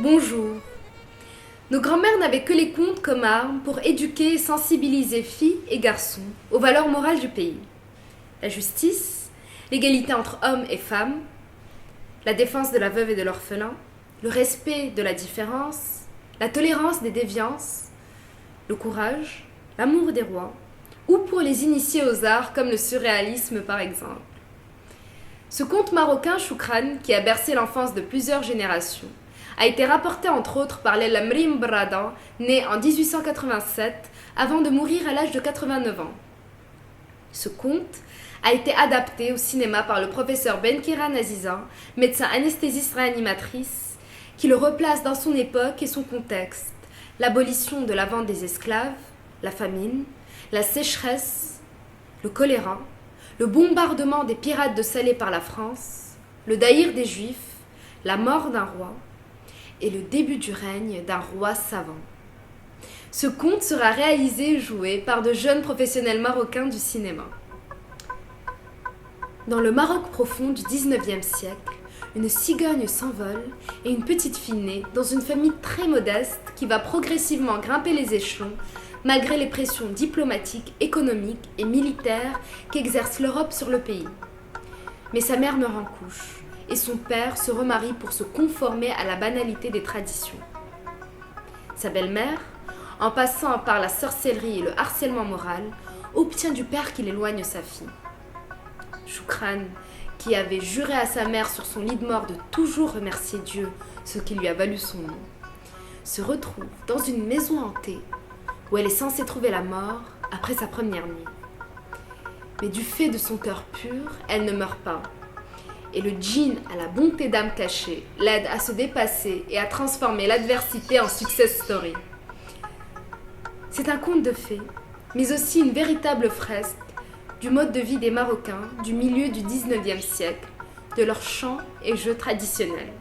Bonjour. Nos grands-mères n'avaient que les contes comme arme pour éduquer et sensibiliser filles et garçons aux valeurs morales du pays. La justice, l'égalité entre hommes et femmes, la défense de la veuve et de l'orphelin, le respect de la différence, la tolérance des déviances, le courage, l'amour des rois, ou pour les initiés aux arts comme le surréalisme par exemple. Ce conte marocain Choukran, qui a bercé l'enfance de plusieurs générations, a été rapporté entre autres par Lela Mrim Brada, né en 1887, avant de mourir à l'âge de 89 ans. Ce conte a été adapté au cinéma par le professeur Benkiran Aziza, médecin anesthésiste réanimatrice, qui le replace dans son époque et son contexte, l'abolition de la vente des esclaves, la famine, la sécheresse, le choléra, le bombardement des pirates de Salé par la France, le daïr des Juifs, la mort d'un roi et le début du règne d'un roi savant. Ce conte sera réalisé et joué par de jeunes professionnels marocains du cinéma. Dans le Maroc profond du XIXe siècle, une cigogne s'envole et une petite fille naît dans une famille très modeste qui va progressivement grimper les échelons malgré les pressions diplomatiques, économiques et militaires qu'exerce l'Europe sur le pays. Mais sa mère meurt en couche et son père se remarie pour se conformer à la banalité des traditions. Sa belle-mère, en passant par la sorcellerie et le harcèlement moral, obtient du père qu'il éloigne sa fille. Choukran, qui avait juré à sa mère sur son lit de mort de toujours remercier Dieu, ce qui lui a valu son nom, se retrouve dans une maison hantée où elle est censée trouver la mort après sa première nuit. Mais du fait de son cœur pur, elle ne meurt pas. Et le djinn à la bonté d'âme cachée l'aide à se dépasser et à transformer l'adversité en success story. C'est un conte de fées, mais aussi une véritable fresque du mode de vie des Marocains du milieu du XIXe siècle, de leurs chants et jeux traditionnels.